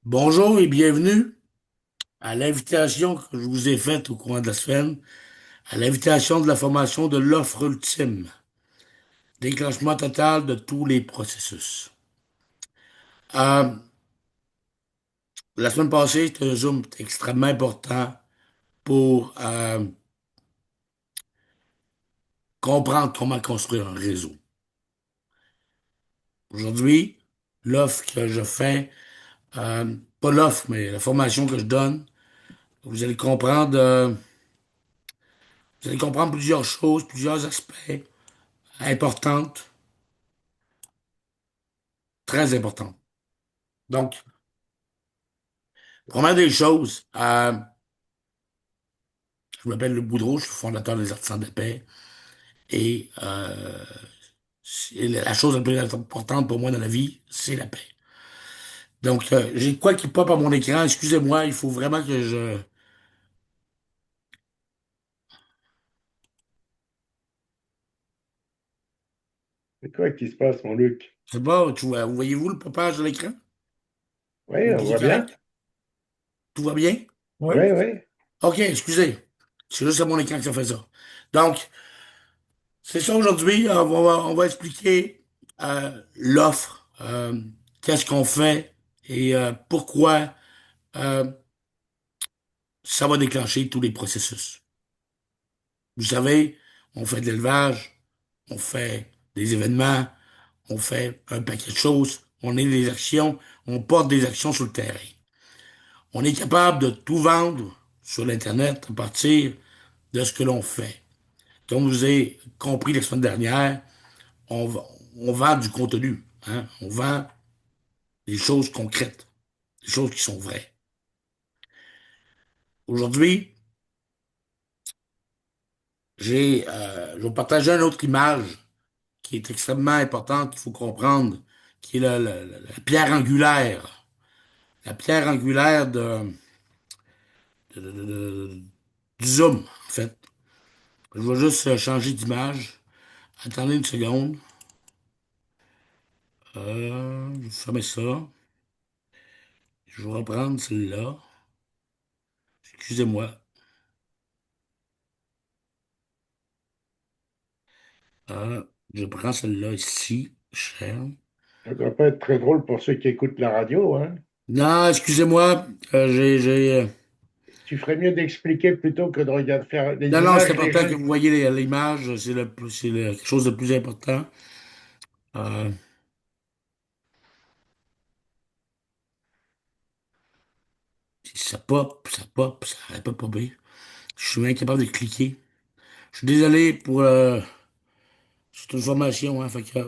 Bonjour et bienvenue à l'invitation que je vous ai faite au courant de la semaine, à l'invitation de la formation de l'offre ultime, déclenchement total de tous les processus. Euh, la semaine passée, c'était un Zoom extrêmement important pour comprendre comment construire un réseau. Aujourd'hui, l'offre que je fais, pas l'offre, mais la formation que je donne, vous allez comprendre, vous allez comprendre plusieurs choses, plusieurs aspects importantes, très importantes. Donc, première des choses, je m'appelle Luc Boudreau, je suis fondateur des Artisans de la paix. Et la chose la plus importante pour moi dans la vie, c'est la paix. Donc, j'ai quoi qui pop à mon écran. Excusez-moi, il faut vraiment que je... C'est quoi qui se passe, mon Luc? C'est bon, voyez-vous le popage de l'écran? Oui, Ou on il est voit bien. correct? Tout va bien? Oui. Oui, oui. OK, excusez. C'est juste à mon écran que ça fait ça. Donc, c'est ça aujourd'hui. On va expliquer l'offre, qu'est-ce qu'on fait et pourquoi euh, ça va déclencher tous les processus. Vous savez, on fait de l'élevage, on fait des événements, on fait un paquet de choses, on a des actions, on porte des actions sur le terrain. On est capable de tout vendre sur l'Internet à partir de ce que l'on fait. Comme vous avez compris la semaine dernière, on, on vend du contenu, hein? On vend des choses concrètes, des choses qui sont vraies. Aujourd'hui, je vais partager une autre image qui est extrêmement importante, qu'il faut comprendre, qui est la pierre angulaire. La pierre angulaire du zoom, en fait. Je vais juste changer d'image. Attendez une seconde. Je vais fermer ça. Je vais reprendre celle-là. Excusez-moi. Euh, je prends celle-là ici, cher. Ça doit pas être très drôle pour ceux qui écoutent la radio, hein? Non, excusez-moi. Tu ferais mieux d'expliquer plutôt que de regarder faire Non, les non, c'est images. Les important gens, que vous voyez l'image. Quelque chose de plus important. Euh, ça pop, ça n'arrête pas de popper. Je suis incapable de cliquer. Je suis désolé pour cette information, hein, fait que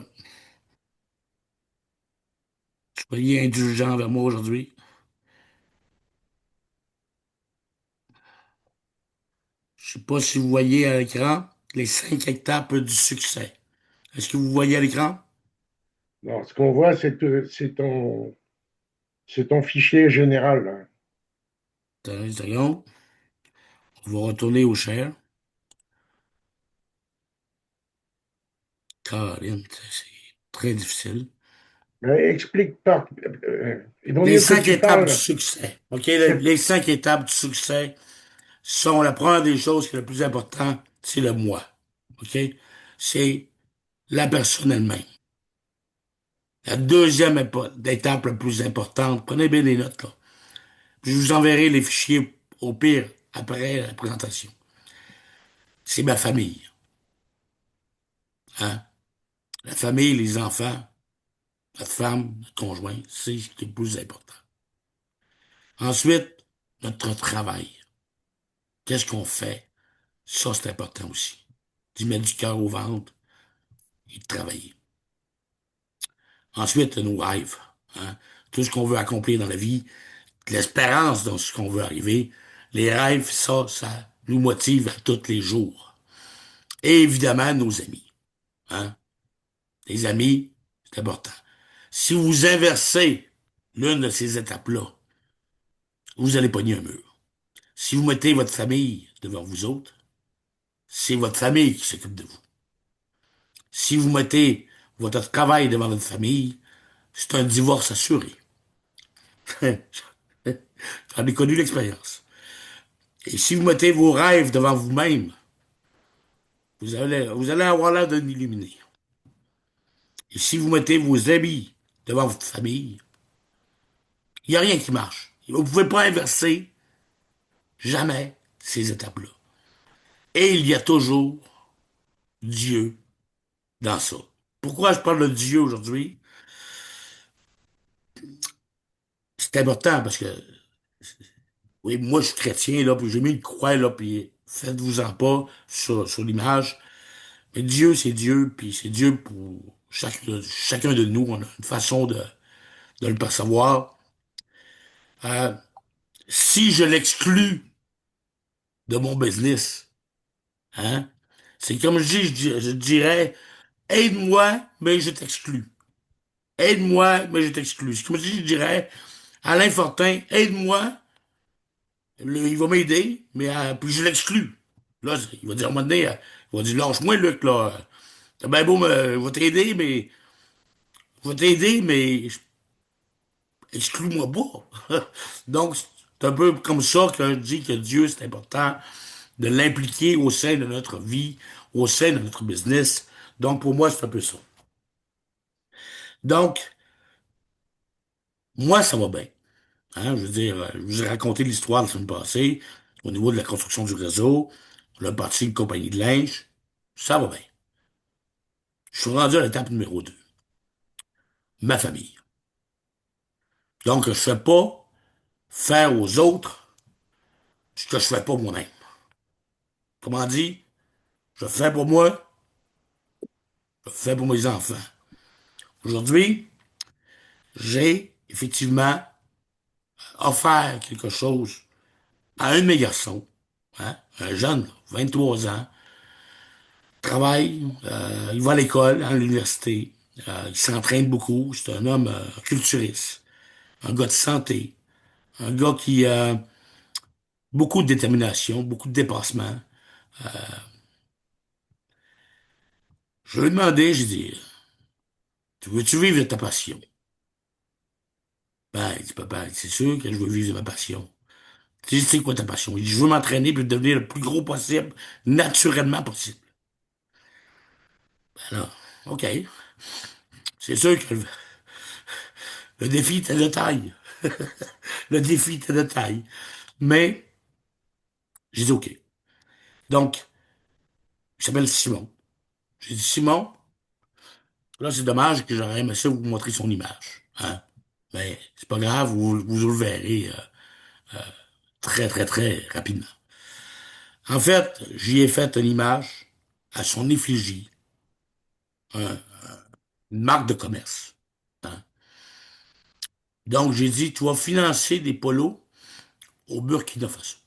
soyez indulgents envers moi aujourd'hui. Je sais pas si vous voyez à l'écran les 5 étapes du succès. Est-ce que vous voyez à l'écran? non, ce qu'on voit, c'est ton fichier général, hein. Attendez une seconde. On va retourner au share. Caroline, c'est très difficile. Mais explique par. Il vaut Les mieux que cinq tu étapes du parles. succès. OK? C'est Les 5 étapes du succès sont la première des choses qui est le plus important, c'est le moi. OK? C'est la personne elle-même. La deuxième étape la plus importante, prenez bien les notes là. Je vous enverrai les fichiers au pire après la présentation. C'est ma famille. Hein? La famille, les enfants, notre femme, notre conjoint, c'est ce qui est le plus important. Ensuite, notre travail. Qu'est-ce qu'on fait? Ça, c'est important aussi. D'y mettre du cœur au ventre et de travailler. Ensuite, nos rêves. Hein? Tout ce qu'on veut accomplir dans la vie, l'espérance dans ce qu'on veut arriver. Les rêves, ça nous motive à tous les jours. Et évidemment, nos amis. Hein? Les amis, c'est important. Si vous inversez l'une de ces étapes-là, vous allez pogner un mur. Si vous mettez votre famille devant vous autres, c'est votre famille qui s'occupe de vous. Si vous mettez votre travail devant votre famille, c'est un divorce assuré. J'en ai connu l'expérience. Et si vous mettez vos rêves devant vous-même, vous allez avoir l'air d'un illuminé. Et si vous mettez vos amis devant votre famille, il n'y a rien qui marche. Vous ne pouvez pas inverser jamais ces étapes-là. Et il y a toujours Dieu dans ça. Pourquoi je parle de Dieu aujourd'hui? C'est important parce que, oui, moi je suis chrétien, là, puis j'ai mis une croix, là, puis faites-vous-en pas sur l'image. Mais Dieu, c'est Dieu, puis c'est Dieu pour chacun de nous. On a une façon de le percevoir. Euh, si je l'exclus de mon business, hein, c'est comme je dirais, aide-moi, mais je t'exclus. Aide-moi, mais je t'exclus. C'est comme si je dirais, Alain Fortin, aide-moi, il va m'aider, mais puis je l'exclus. Là, il va dire à un moment donné, il va dire, lâche-moi, Luc, là. T'as bien beau je vais t'aider, exclus-moi pas. Donc, c'est un peu comme ça que je dis que Dieu, c'est important de l'impliquer au sein de notre vie, au sein de notre business. Donc, pour moi, c'est un peu ça. Donc, moi, ça va bien. Hein, je veux dire, je vous ai raconté l'histoire la semaine passée au niveau de la construction du réseau. On a bâti une compagnie de linge. Ça va bien. Je suis rendu à l'étape numéro 2. Ma famille. Donc, je ne fais pas faire aux autres ce que je fais pas moi-même. Comment dit? Je fais pour moi, je fais pour mes enfants. Aujourd'hui, j'ai effectivement offert quelque chose à un de mes garçons, hein, un jeune, 23 ans, travaille, il va à l'école, à l'université, il s'entraîne beaucoup, c'est un homme culturiste, un gars de santé, un gars qui a beaucoup de détermination, beaucoup de dépassement. Je lui ai demandé, j'ai dit, tu veux-tu vivre de ta passion? Ben, il dit, papa, c'est sûr que je veux vivre de ma passion. Tu sais, c'est quoi ta passion? Il dit, je veux m'entraîner pour devenir le plus gros possible, naturellement possible. Alors, OK. C'est sûr que le défi était de taille. Le défi était de taille. Mais, j'ai dit OK. Donc, il s'appelle Simon. J'ai dit, Simon, là, c'est dommage que j'aurais aimé ça vous montrer son image. Hein? Mais c'est pas grave, vous le verrez très, très, très rapidement. En fait, j'y ai fait une image à son effigie, un- une marque de commerce. Hein? Donc, j'ai dit, tu vas financer des polos au Burkina Faso.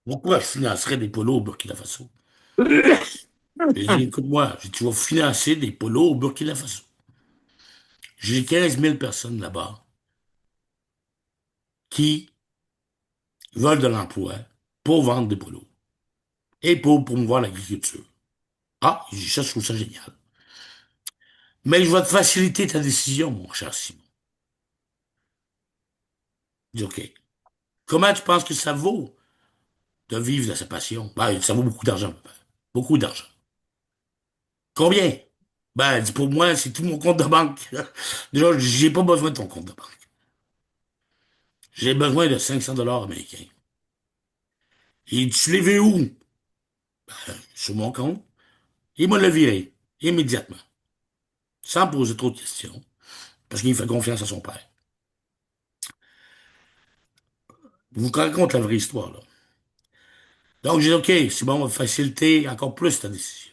Pourquoi je financerais des polos au Burkina Faso? J'ai dit, écoute-moi, j'ai dit, tu vas financer des polos au Burkina Faso. J'ai 15 000 personnes là-bas qui veulent de l'emploi pour vendre des polos et pour promouvoir l'agriculture. Ah, j'ai dit, ça, je trouve ça génial. Mais je vais te faciliter ta décision, mon cher Simon. Je dis, OK. Comment tu penses que ça vaut de vivre de sa passion? Ben, ça vaut beaucoup d'argent, papa. Beaucoup d'argent. Combien? Ben, dis pour moi, c'est tout mon compte de banque. Déjà, j'ai pas besoin de ton compte de banque. J'ai besoin de 500 dollars américains. Et tu les veux où? Sur mon compte. Il m'a le viré. Immédiatement. Sans poser trop de questions. Parce qu'il fait confiance à son père. Je vous raconte la vraie histoire, là. Donc, j'ai dit, OK, c'est bon, on va faciliter encore plus ta décision.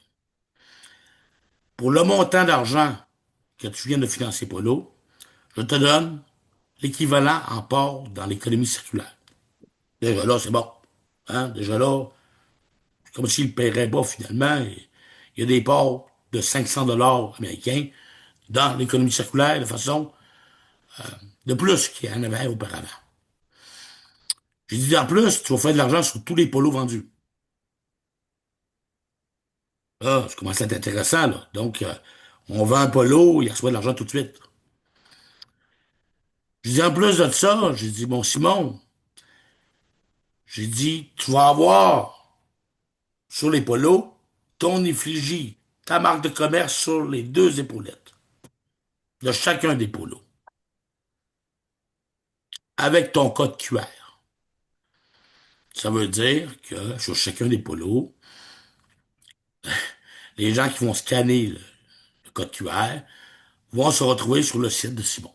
Pour le montant d'argent que tu viens de financer Polo, je te donne l'équivalent en part dans l'économie circulaire. Déjà là, c'est bon. Hein? Déjà là, c'est comme s'il ne paierait pas finalement. Et il y a des parts de 500 dollars américains dans l'économie circulaire de façon de plus qu'il y en avait auparavant. J'ai dit en plus, tu vas faire de l'argent sur tous les polos vendus. Là, ça commence à être intéressant, là. Donc, on vend un polo, il reçoit de l'argent tout de suite. Je dis, en plus de ça, j'ai dit, bon, Simon, j'ai dit, tu vas avoir sur les polos ton effigie, ta marque de commerce sur les deux épaulettes de chacun des polos, avec ton code QR. Ça veut dire que sur chacun des polos, les gens qui vont scanner le code QR vont se retrouver sur le site de Simon.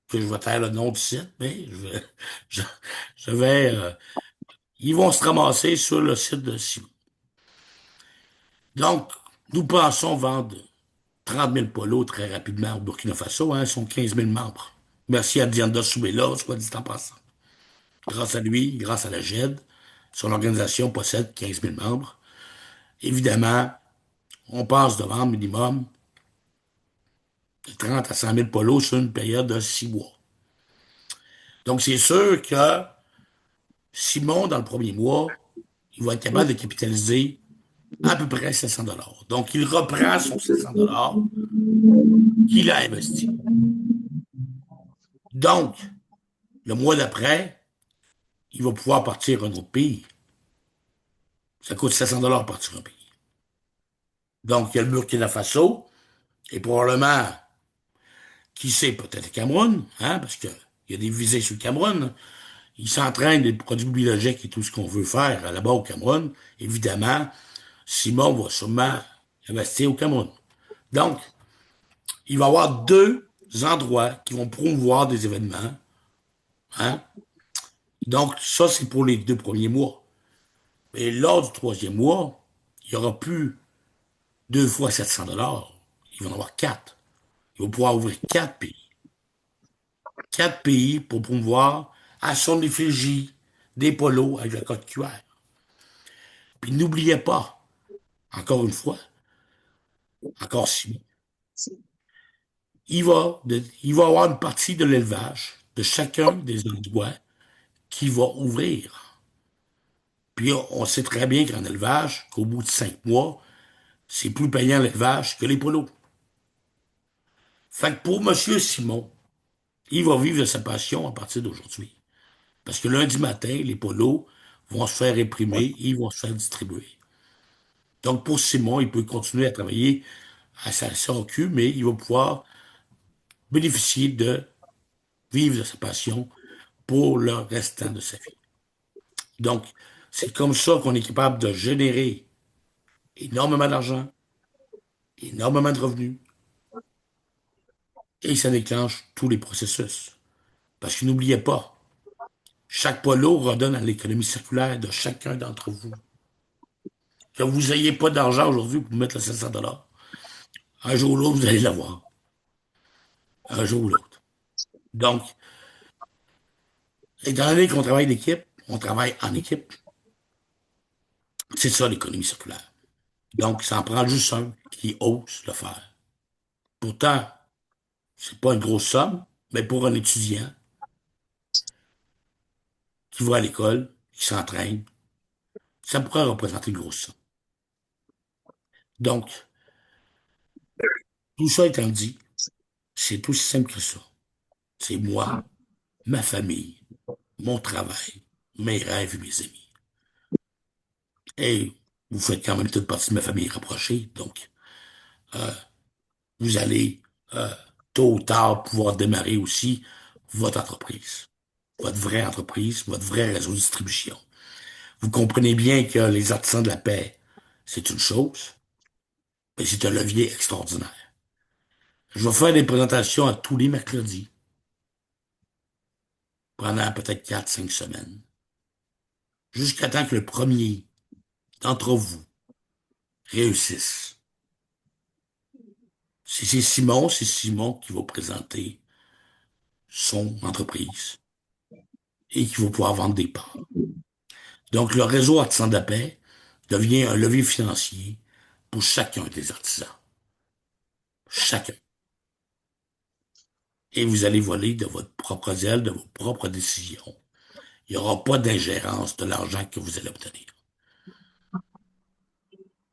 Que je vais taire le nom du site, mais je, je vais, ils vont se ramasser sur le site de Simon. Donc, nous pensons vendre 30 000 polos très rapidement au Burkina Faso, hein, ils sont 15 000 membres. Merci à Dianda Soubela, soit dit en passant. Grâce à lui, grâce à la GED, son organisation possède 15 000 membres. Évidemment, on passe de vendre minimum de 30 à 100 000 polos sur une période de 6 mois. Donc, c'est sûr que Simon, dans le premier mois, il va être capable de capitaliser à peu près 700 $. Donc, il reprend son 700 $ qu'il a investi. Donc, le mois d'après, il va pouvoir partir un autre pays. Ça coûte 700 $ partir un pays. Donc, il y a le Burkina Faso, et probablement, qui sait, peut-être le Cameroun, hein, parce qu'il y a des visées sur le Cameroun. Ils s'entraînent des produits biologiques et tout ce qu'on veut faire là-bas au Cameroun. Évidemment, Simon va sûrement investir au Cameroun. Donc, il va y avoir deux endroits qui vont promouvoir des événements. Hein? Donc, ça, c'est pour les 2 premiers mois. Et lors du troisième mois, il n'y aura plus 2 fois 700 $. Il va y en avoir quatre. Il va pouvoir ouvrir 4 pays. 4 pays pour promouvoir à son effigie des polos avec le code QR. Puis n'oubliez pas, encore une fois, encore 6 mois, il va avoir une partie de l'élevage de chacun des endroits qui va ouvrir. Puis on sait très bien qu'en élevage, qu'au bout de 5 mois, c'est plus payant l'élevage que les polos. Fait que pour Monsieur Simon, il va vivre de sa passion à partir d'aujourd'hui. Parce que lundi matin, les polos vont se faire imprimer et ils vont se faire distribuer. Donc pour Simon, il peut continuer à travailler à sa SAQ, mais il va pouvoir bénéficier de vivre de sa passion pour le restant de sa vie. Donc, c'est comme ça qu'on est capable de générer énormément d'argent, énormément de revenus, et ça déclenche tous les processus. Parce que n'oubliez pas, chaque polo redonne à l'économie circulaire de chacun d'entre vous. Que vous n'ayez pas d'argent aujourd'hui pour mettre le 700 $, un jour ou l'autre, vous allez l'avoir. Un jour ou l'autre. Donc, étant donné qu'on travaille d'équipe, on travaille en équipe, c'est ça l'économie circulaire. Donc, ça en prend juste un qui ose le faire. Pourtant, c'est pas une grosse somme, mais pour un étudiant qui va à l'école, qui s'entraîne, ça pourrait représenter une grosse somme. Donc, tout ça étant dit, c'est aussi simple que ça. C'est moi, ma famille, mon travail, mes rêves et mes amis. Et vous faites quand même toute partie de ma famille rapprochée, donc euh, vous allez euh, tôt ou tard pouvoir démarrer aussi votre entreprise, votre vraie entreprise, votre vrai réseau de distribution. Vous comprenez bien que les artisans de la paix, c'est une chose, mais c'est un levier extraordinaire. Je vais faire des présentations à tous les mercredis pendant peut-être 4, 5 semaines, jusqu'à temps que le premier d'entre vous réussisse. Si c'est Simon qui va présenter son entreprise et qui va pouvoir vendre des parts. Donc, le réseau artisan de la paix devient un levier financier pour chacun des artisans. Chacun. Et vous allez voler de votre propre aile, de vos propres décisions. Il n'y aura pas d'ingérence de l'argent que vous allez obtenir.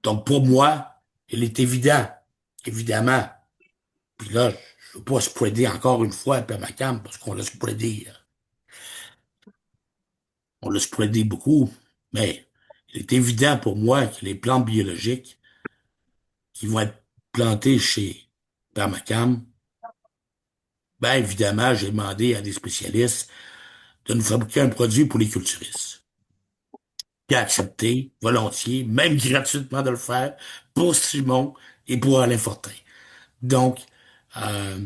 Donc, pour moi, il est évident, évidemment, puis là, veux pas spreader encore une fois Permacam parce qu'on l'a spreadé, on l'a spreadé beaucoup, mais il est évident pour moi que les plantes biologiques qui vont être plantées chez Permacam, ben évidemment, j'ai demandé à des spécialistes de nous fabriquer un produit pour les culturistes. Puis accepté, volontiers, même gratuitement de le faire pour Simon et pour Alain Fortin. Donc, euh,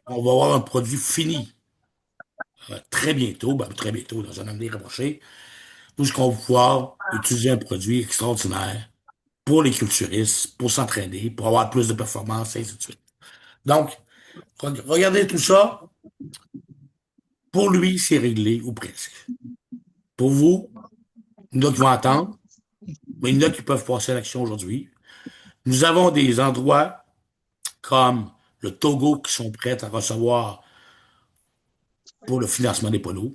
on va avoir un produit fini très bientôt, ben, très bientôt, dans un avenir rapproché, où ce qu'on va pouvoir utiliser un produit extraordinaire pour les culturistes, pour s'entraîner, pour avoir plus de performance, et ainsi de suite. Donc, regardez tout ça. Pour lui, c'est réglé, ou presque. Pour vous, il y en a qui vont attendre, mais il y en a qui peuvent passer à l'action aujourd'hui. Nous avons des endroits comme le Togo qui sont prêts à recevoir pour le financement des polos,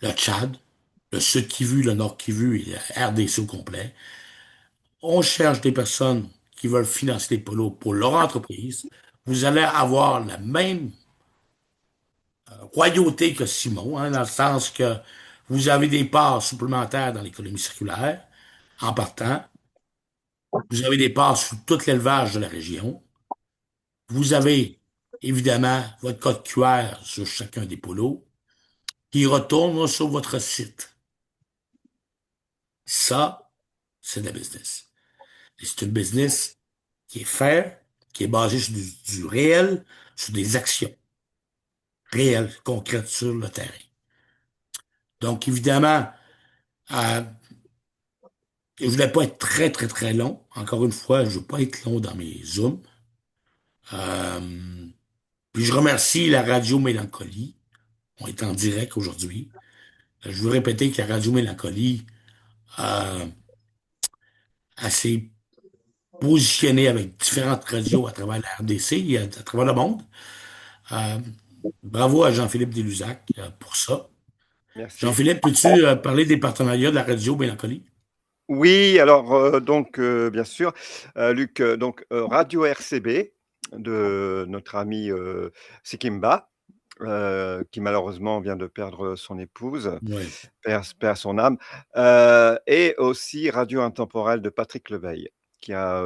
le Tchad, le Sud Kivu, le Nord Kivu et le RDC au complet. On cherche des personnes qui veulent financer des polos pour leur entreprise. Vous allez avoir la même royauté que Simon, hein, dans le sens que vous avez des parts supplémentaires dans l'économie circulaire en partant. Vous avez des parts sur tout l'élevage de la région. Vous avez évidemment votre code QR sur chacun des polos qui retourne sur votre site. Ça, c'est de la business. Et c'est une business qui est fair, qui est basée sur du réel, sur des actions réelles, concrètes sur le terrain. Donc, évidemment, je voulais pas être très, très, très long. Encore une fois, je veux pas être long dans mes zooms. Euh, Puis je remercie la radio Mélancolie. On est en direct aujourd'hui. Je veux répéter que la radio Mélancolie s'est positionnée avec différentes radios à travers la RDC et à travers le monde. Euh, Bravo à Jean-Philippe Deluzac pour ça. Merci. Jean-Philippe, peux-tu parler des partenariats de la radio Mélancolie? Oui, alors bien sûr, Luc, Radio RCB de notre ami Sikimba, qui malheureusement vient de perdre son épouse, Oui. perd son âme, et aussi Radio Intemporelle de Patrick Leveille, qui a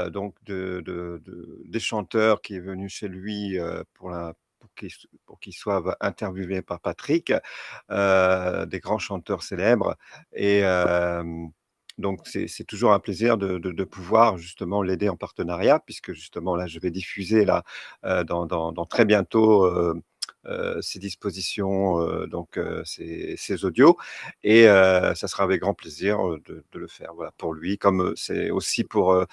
donc des chanteurs qui est venu chez lui pour qu'ils soient interviewés par Patrick, des grands chanteurs célèbres. Et donc, c'est toujours un plaisir de pouvoir justement l'aider en partenariat, puisque justement là, je vais diffuser là dans très bientôt ses dispositions, ses audios, et ça sera avec grand plaisir de le faire, voilà, pour lui, comme c'est aussi pour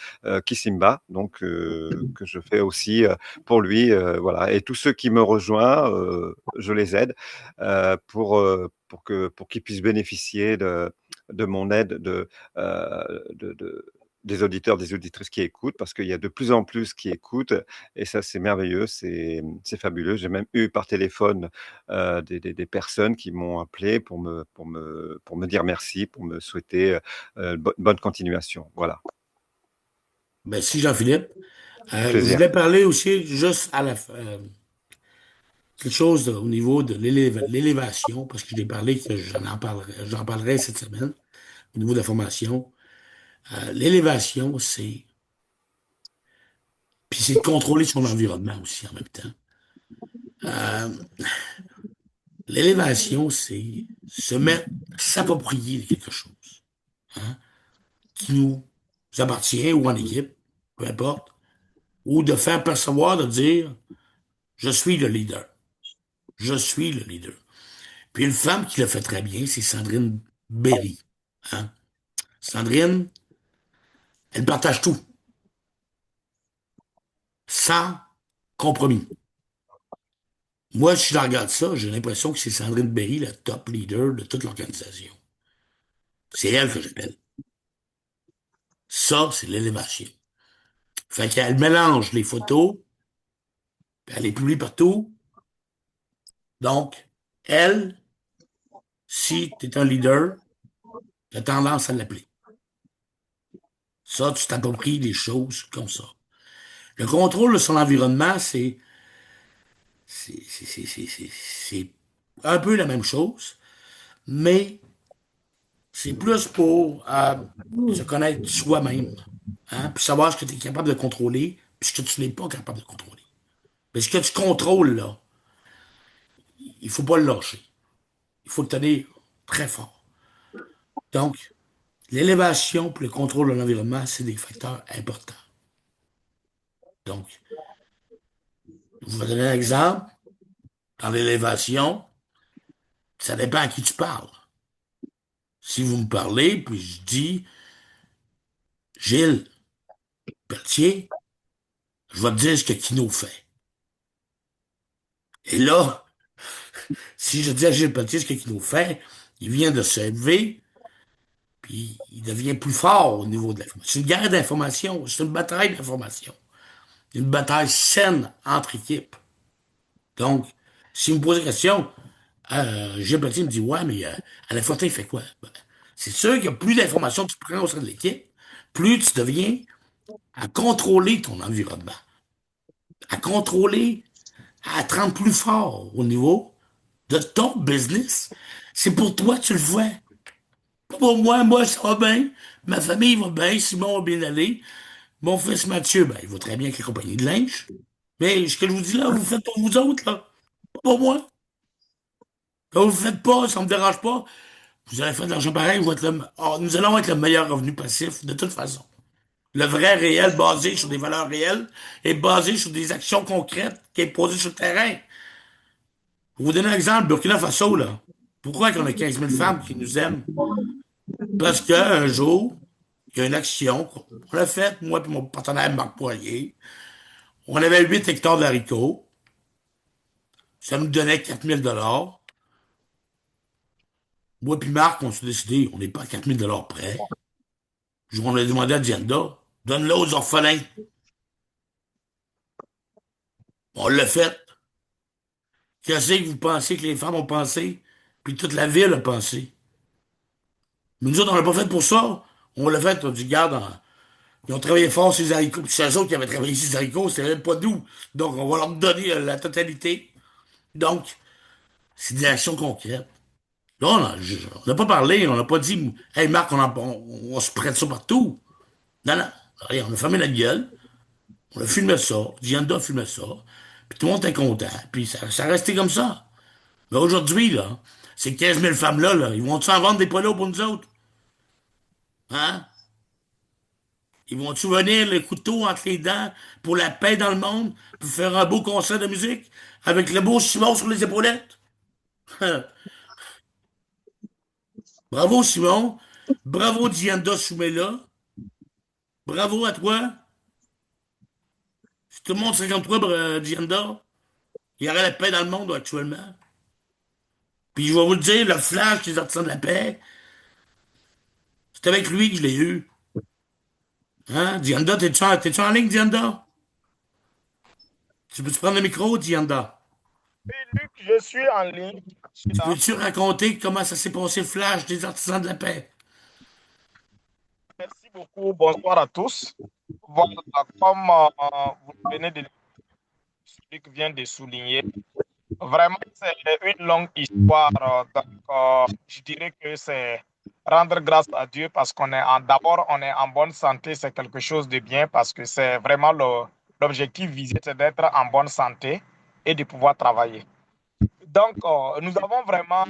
Kissimba, donc que je fais aussi pour lui, voilà. Et tous ceux qui me rejoignent, je les aide pour qu'ils puissent bénéficier de mon aide, des auditeurs, des auditrices qui écoutent, parce qu'il y a de plus en plus qui écoutent, et ça, c'est merveilleux, c'est fabuleux. J'ai même eu par téléphone des personnes qui m'ont appelé pour me dire merci, pour me souhaiter bonne continuation. Voilà, Merci, Jean-Philippe. Je plaisir. voulais parler aussi, juste à la fin, quelque chose au niveau de l'élévation, parce que j'ai parlé que j'en parlerai cette semaine, au niveau de la formation. L'élévation, puis c'est de contrôler son environnement aussi en même temps. Euh, L'élévation, c'est se mettre, s'approprier quelque chose, hein, qui nous appartient ou en équipe, peu importe, ou de faire percevoir, de dire, je suis le leader. Je suis le leader. Puis une femme qui le fait très bien, c'est Sandrine Berry. Hein. Sandrine, elle partage tout, sans compromis. Moi, si je regarde ça, j'ai l'impression que c'est Sandrine Berry, la top leader de toute l'organisation. C'est elle que j'appelle. Ça, c'est l'élévation. Fait qu'elle mélange les photos, puis elle les publie partout. Donc, elle, si tu es un leader, tu as tendance à l'appeler. Ça, tu t'appropries des choses comme ça. Le contrôle de son environnement, c'est c'est un peu la même chose, mais c'est plus pour se connaître soi-même, hein, puis savoir ce que tu es capable de contrôler, puis ce que tu n'es pas capable de contrôler. Mais ce que tu contrôles, là, il faut pas le lâcher. Il faut le tenir très fort. Donc, l'élévation et le contrôle de l'environnement, c'est des facteurs importants. Donc, je vais donner un exemple. Dans l'élévation, ça dépend à qui tu parles. Si vous me parlez, puis je dis, Gilles Pelletier, je vais te dire ce que Kino fait. Et là, si je dis à Gilles Pelletier ce que Kino fait, il vient de s'élever, puis il devient plus fort au niveau de l'information. C'est une guerre d'information, c'est une bataille d'information. Une bataille saine entre équipes. Donc, s'il me pose la question, Gilles Pelletier me dit, ouais, mais Alain Fortin, il fait quoi? Ben, c'est sûr qu'il y a plus d'informations que tu prends au sein de l'équipe, plus tu deviens à contrôler ton environnement, à contrôler, à te rendre plus fort au niveau de ton business. C'est pour toi que tu le fais. Pour moi, ça va bien. Ma famille va bien. Simon va bien aller. Mon fils Mathieu, ben, il va très bien avec la compagnie de linge. Mais ce que je vous dis là, vous faites pour vous autres, là. Pas pour moi. Quand vous le faites pas, ça me dérange pas. Vous allez faire de l'argent pareil. Nous allons être le meilleur revenu passif de toute façon. Le vrai réel basé sur des valeurs réelles et basé sur des actions concrètes qui est posé sur le terrain. Pour vous donner un exemple, Burkina Faso, là. Pourquoi qu'on a 15 000 femmes qui nous aiment? Parce qu'un jour, il y a une action qu'on a faite, moi et mon partenaire Marc Poirier. On avait 8 hectares d'haricots. Ça nous donnait 4 000 $. Moi et Marc, on s'est décidé, on n'est pas à 4 000 $ près. On a demandé à Dianda, donne-le aux orphelins. On l'a fait. Qu'est-ce que vous pensez que les femmes ont pensé? Puis toute la ville a pensé. Mais nous autres, on l'a pas fait pour ça. On l'a fait, on dit, regarde, ils ont travaillé fort sur les haricots. Puis c'est eux autres qui avaient travaillé sur les haricots, c'était même pas nous. Donc, on va leur donner la totalité. Donc, c'est des actions concrètes. Là, on n'a pas parlé, on n'a pas dit, hey Marc, on se prête ça partout. Non, non. Allez, on a fermé la gueule, on a filmé ça, Dianda a filmé ça, puis tout le monde était content, puis ça a resté comme ça. Mais aujourd'hui, là, ces 15 000 femmes-là, là, ils vont-tu en vendre des polos pour nous autres? Hein? Ils vont-tu venir le couteau entre les dents pour la paix dans le monde, pour faire un beau concert de musique avec le beau Simon sur les épaulettes? Bravo, Simon. Bravo, Dianda Soumela. Bravo à toi. Si tout le monde serait comme toi, Dianda, il y aurait la paix dans le monde actuellement. Puis je vais vous le dire, le flash des artisans de la paix, c'est avec lui que je l'ai eu. Hein? Dianda, t'es-tu en ligne, Dianda? Tu peux-tu prendre le micro, Dianda? Oui, Luc, je suis en ligne. Je suis Tu là. peux-tu raconter comment ça s'est passé le flash des artisans de la paix? Merci beaucoup. Bonsoir à tous. Voilà, comme vous venez de Luc vient de souligner, vraiment, c'est une longue histoire. Je dirais que c'est rendre grâce à Dieu parce d'abord, on est en bonne santé. C'est quelque chose de bien parce que c'est vraiment l'objectif visé, c'est d'être en bonne santé et de pouvoir travailler. Donc, nous avons vraiment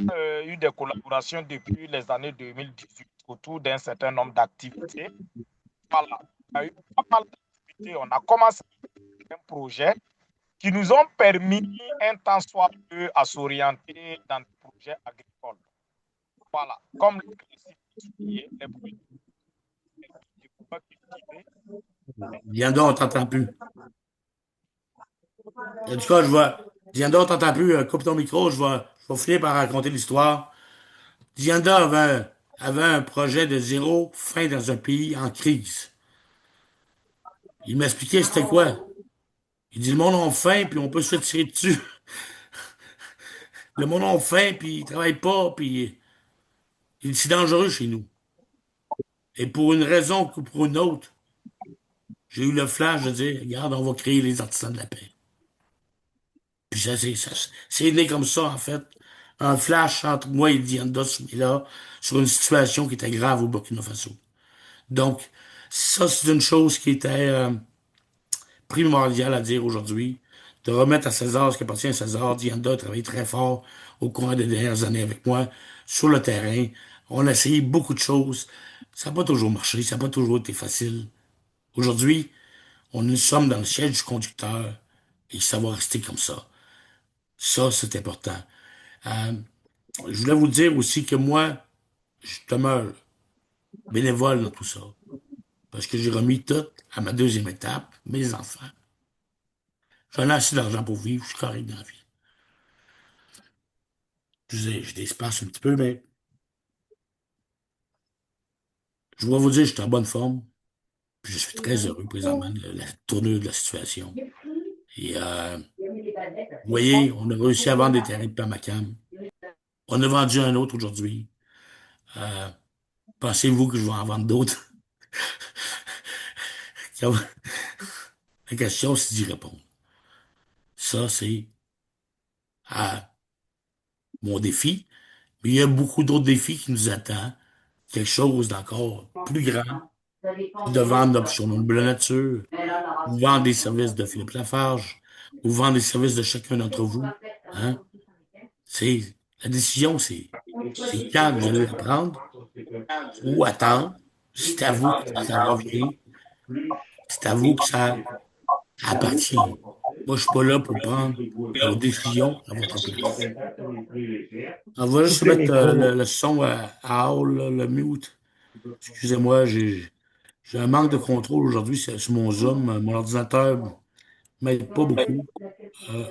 eu des collaborations depuis les années 2018 autour d'un certain nombre d'activités. Voilà. Il y a eu pas mal d'activités. On a commencé un projet qui nous ont permis un temps soit peu à s'orienter dans des projets agricoles. Voilà. Comme le principe souligné, les produits de pouvoir cultiver. Dianda, on t'entend plus. En tout cas, je vais. Dianda, on t'entend plus. Coupe ton micro, je vais finir par raconter l'histoire. Dianda avait un projet de zéro fin dans un pays en crise. Il m'expliquait c'était quoi. Il dit le monde a faim, puis on peut se tirer dessus. Le monde a faim, puis il travaille pas, puis il dit c'est dangereux chez nous. Et pour une raison ou pour une autre, j'ai eu le flash de dire, regarde, on va créer les artisans de la paix. Puis c'est né comme ça, en fait. Un flash entre moi et Dianda Soumila sur une situation qui était grave au Burkina Faso. Donc, ça, c'est une chose qui était primordiale à dire aujourd'hui. De remettre à César ce qui appartient à César. Dianda a travaillé très fort au cours des dernières années avec moi sur le terrain. On a essayé beaucoup de choses. Ça n'a pas toujours marché, ça n'a pas toujours été facile. Aujourd'hui, on nous sommes dans le siège du conducteur et ça va rester comme ça. Ça, c'est important. Euh, je voulais vous dire aussi que moi, je demeure bénévole dans tout ça. Parce que j'ai remis tout à ma deuxième étape, mes enfants. J'en ai assez d'argent pour vivre, je suis correct dans la vie. J'ai des espaces un petit peu, mais je dois vous dire, je suis en bonne forme. Puis je suis très heureux présentement de la tournure de la situation. Et vous voyez, on a réussi à vendre des terrains de Pamacam. On a vendu un autre aujourd'hui. Euh, Pensez-vous que je vais en vendre d'autres? La question, c'est d'y répondre. Ça, c'est à mon défi. Mais il y a beaucoup d'autres défis qui nous attendent. Quelque chose d'encore plus grand, de vendre l'option de la nature, ou vendre des services de Philippe Lafarge, ou vendre des services de chacun d'entre vous. Hein? La décision, c'est quand vous allez la prendre, ou attendre. C'est à vous que ça revient. C'est à vous que ça appartient. Moi, je suis pas là pour prendre vos décisions à votre place. On va juste Coupe les mettre micros. le son à all, là, le mute. Excusez-moi, j'ai un manque de contrôle aujourd'hui sur mon Zoom. Mon ordinateur m'aide pas beaucoup. Euh,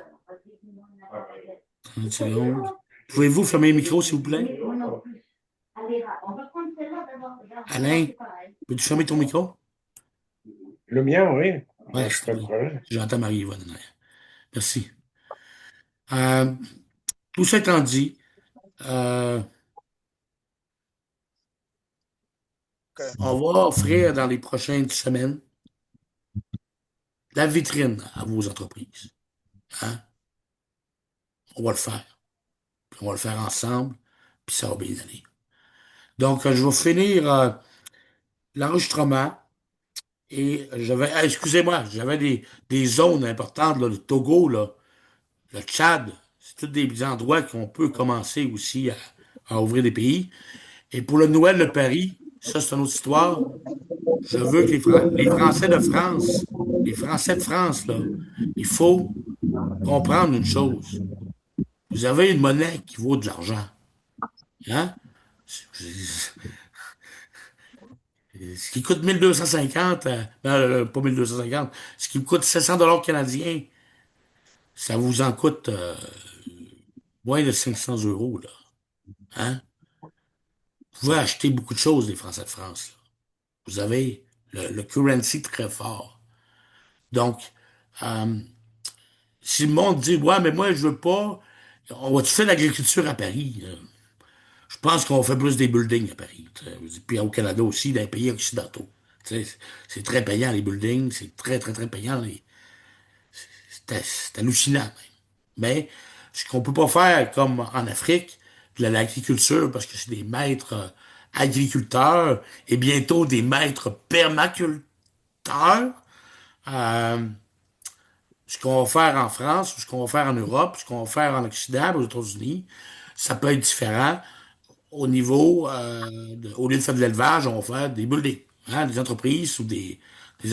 30 secondes. Pouvez-vous fermer le micro, s'il vous plaît? Alain, peux-tu fermer ton micro? Le mien, oui. Ouais, Pas s'il te de plaît. problème. J'entends Marie-Yvonne en arrière. Merci. Euh, Tout ça étant dit, euh, on va offrir dans les prochaines semaines la vitrine à vos entreprises. Hein? On va le faire. Puis on va le faire ensemble, puis ça va bien aller. Donc, je vais finir l'enregistrement et excusez-moi, j'avais des zones importantes, là, le Togo, là, le Tchad, c'est tous des endroits qu'on peut commencer aussi à ouvrir des pays. Et pour le Noël de Paris, ça, c'est une autre histoire. Je veux que les Français de France, les Français de France, là, il faut comprendre une chose. Vous avez une monnaie qui vaut de l'argent. Hein? Ce qui coûte 1250, non, pas 1250, ce qui me coûte 700 dollars canadiens, ça vous en coûte moins de 500 euros, là. Hein? Vous pouvez acheter beaucoup de choses, les Français de France, là. Vous avez le currency très fort. Donc, euh, si le monde dit, ouais, mais moi, je veux pas, on va-tu faire de l'agriculture à Paris, là? Je pense qu'on fait plus des buildings à Paris. Tu sais. Puis au Canada aussi, dans les pays occidentaux. Tu sais, c'est très payant, les buildings. C'est très, très, très payant. C'est hallucinant, même. Mais ce qu'on peut pas faire comme en Afrique, de l'agriculture, parce que c'est des maîtres agriculteurs et bientôt des maîtres permaculteurs, euh, ce qu'on va faire en France, ou ce qu'on va faire en Europe, ce qu'on va faire en Occident, aux États-Unis, ça peut être différent au niveau, au lieu de faire de l'élevage, on va faire des buildings, hein, des entreprises ou des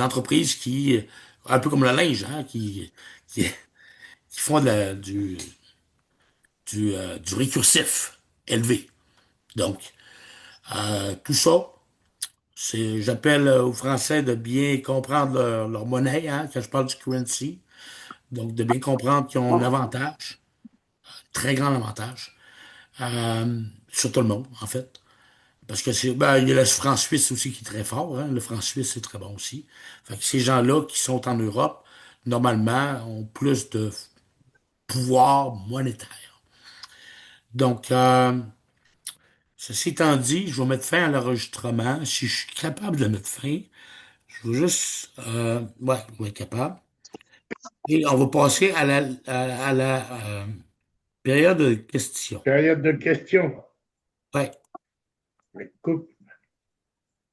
entreprises qui, un peu comme le linge, hein, qui font du récursif élevé. Donc, tout ça, j'appelle aux Français de bien comprendre leur monnaie, hein, quand je parle du currency. Donc, de bien comprendre qu'ils ont un avantage, très grand avantage, sur tout le monde, en fait. Parce que il y a le franc suisse aussi qui est très fort, hein. Le franc suisse, c'est très bon aussi. Fait que ces gens-là qui sont en Europe, normalement, ont plus de pouvoir monétaire. Donc, ceci étant dit, je vais mettre fin à l'enregistrement. Si je suis capable de mettre fin, je vais juste, ouais, je vais être capable. Et on va passer à la période de questions. Période de questions. Ouais. Coupe.